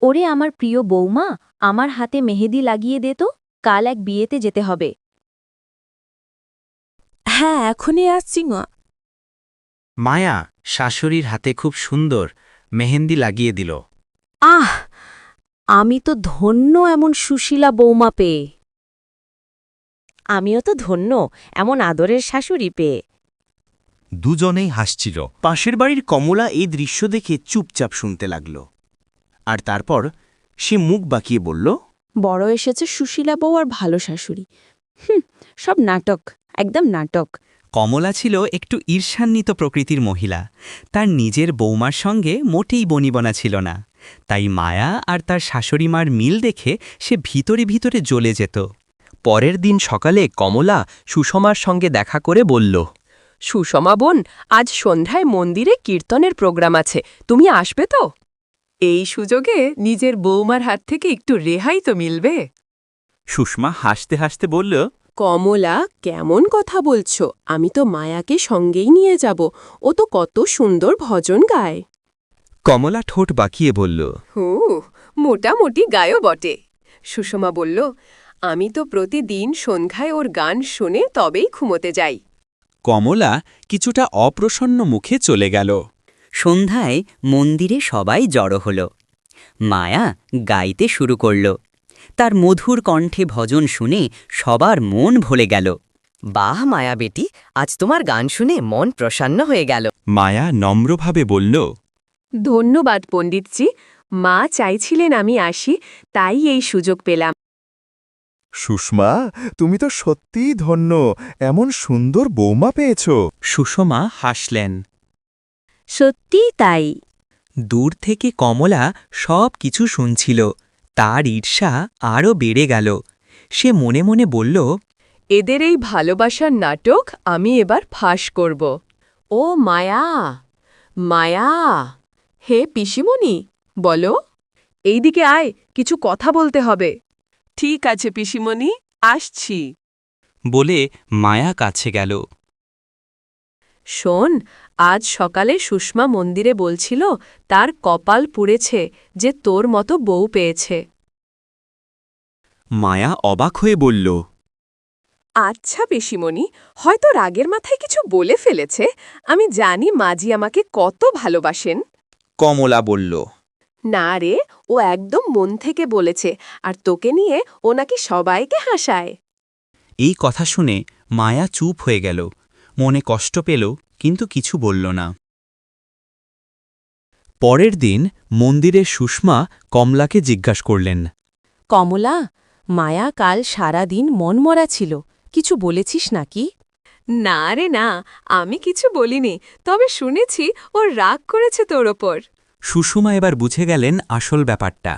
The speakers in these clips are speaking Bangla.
ওরে আমার প্রিয় বৌমা, আমার হাতে মেহেদি লাগিয়ে দে তো, কাল এক বিয়েতে যেতে হবে। হ্যাঁ, এখনই আসছি গো। মায়া শাশুড়ির হাতে খুব সুন্দর মেহেন্দি লাগিয়ে দিল। আহ, আমি তো ধন্য এমন সুশীলা বৌমা পেয়ে। আমিও তো ধন্য এমন আদরের শাশুড়ি পেয়ে। দুজনেই হাসছিল। পাশের বাড়ির কমলা এই দৃশ্য দেখে চুপচাপ শুনতে লাগল। আর তারপর সে মুখ বাঁকিয়ে বলল, বড় এসেছে সুশীলা বউ আর ভালো শাশুড়ি। সব নাটক, একদম নাটক। কমলা ছিল একটু ঈর্ষান্বিত প্রকৃতির মহিলা। তার নিজের বৌমার সঙ্গে মোটেই বনিবনা ছিল না। তাই মায়া আর তার শাশুড়িমার মিল দেখে সে ভিতরে ভিতরে জ্বলে যেত। পরের দিন সকালে কমলা সুষমার সঙ্গে দেখা করে বলল, সুষমা বোন, আজ সন্ধ্যায় মন্দিরে কীর্তনের প্রোগ্রাম আছে, তুমি আসবে তো? এই সুযোগে নিজের বৌমার হাত থেকে একটু রেহাই তো মিলবে। সুষমা হাসতে হাসতে বলল, কমলা, কেমন কথা বলছো? আমি তো মায়াকে সঙ্গেই নিয়ে যাব, ও তো কত সুন্দর ভজন গায়। কমলা ঠোঁট বাঁকিয়ে বলল, মোটামুটি গায়ও বটে। সুষমা বলল, আমি তো প্রতিদিন সন্ধ্যায় ওর গান শুনে তবেই ঘুমোতে যাই। কমলা কিছুটা অপ্রসন্ন মুখে চলে গেল। সন্ধ্যায় মন্দিরে সবাই জড়ো হল। মায়া গাইতে শুরু করল। তার মধুর কণ্ঠে ভজন শুনে সবার মন ভরে গেল। বাহ মায়া বেটি, আজ তোমার গান শুনে মন প্রসন্ন হয়ে গেল। মায়া নম্রভাবে বলল, ধন্যবাদ পণ্ডিতজি, মা চাইছিলেন আমি আসি, তাই এই সুযোগ পেলাম। সুষমা, তুমি তো সত্যিই ধন্য, এমন সুন্দর বৌমা পেয়েছ। সুষমা হাসলেন। সত্যিই তাই। দূর থেকে কমলা সব কিছু শুনছিল। তার ঈর্ষা আরও বেড়ে গেল। সে মনে মনে বলল, এদের এই ভালোবাসার নাটক আমি এবার ফাঁস করব। ও মায়া, মায়া, হে পিসিমণি, বলো। এইদিকে আয়, কিছু কথা বলতে হবে। ঠিক আছে পিসিমণি, আসছি। বলে মায়া কাছে গেল। শোন, আজ সকালে সুষমা মন্দিরে বলছিল তার কপাল পুড়েছে যে তোর মতো বউ পেয়েছে। মায়া অবাক হয়ে বলল, আচ্ছা পিসিমণি, হয়তো রাগের মাথায় কিছু বলে ফেলেছে। আমি জানি মাজি আমাকে কত ভালোবাসেন। কমলা বলল, না রে, ও একদম মন থেকে বলেছে, আর তোকে নিয়ে ও নাকি সবাইকে হাসায়। এই কথা শুনে মায়া চুপ হয়ে গেল। মনে কষ্ট পেল, কিন্তু কিছু বলল না। পরের দিন মন্দিরে সুষমা কমলাকে জিজ্ঞাসা করলেন, কমলা, মায়া কাল সারা দিন মনমরা ছিল, কিছু বলেছিস নাকি? না রে না, আমি কিছু বলিনি, তবে শুনেছি ও রাগ করেছে তোর ওপর। সুষমা এবার বুঝে গেলেন আসল ব্যাপারটা।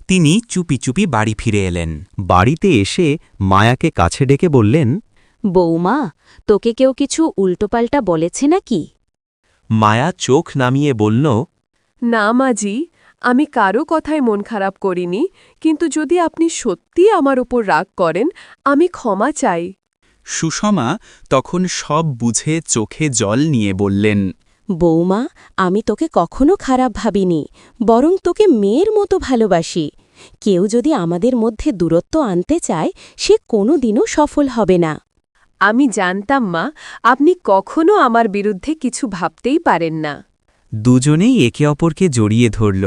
তিনি চুপি চুপি বাড়ি ফিরে এলেন। বাড়িতে এসে মায়াকে কাছে ডেকে বললেন, বৌমা, তোকে কেউ কিছু উল্টোপাল্টা বলেছে নাকি? মায়া চোখ নামিয়ে বলল, না মাজি, আমি কারো কথায় মন খারাপ করিনি, কিন্তু যদি আপনি সত্যি আমার উপর রাগ করেন, আমি ক্ষমা চাই। সুষমা তখন সব বুঝে চোখে জল নিয়ে বললেন, বৌমা, আমি তোকে কখনো খারাপ ভাবিনি, বরং তোকে মেয়ের মতো ভালোবাসি। কেউ যদি আমাদের মধ্যে দূরত্ব আনতে চায়, সে কোনোদিনও সফল হবে না। আমি জানতাম মা, আপনি কখনো আমার বিরুদ্ধে কিছু ভাবতেই পারেন না। দুজনেই একে অপরকে জড়িয়ে ধরল।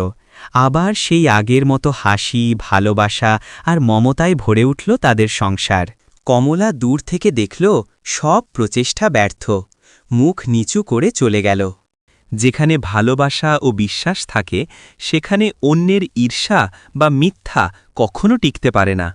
আবার সেই আগের মতো হাসি, ভালোবাসা আর মমতায় ভরে উঠল তাদের সংসার। কমলা দূর থেকে দেখল সব প্রচেষ্টা ব্যর্থ। মুখ নিচু করে চলে গেল। যেখানে ভালোবাসা ও বিশ্বাস থাকে, সেখানে অন্যের ঈর্ষা বা মিথ্যা কখনো টিকতে পারে না।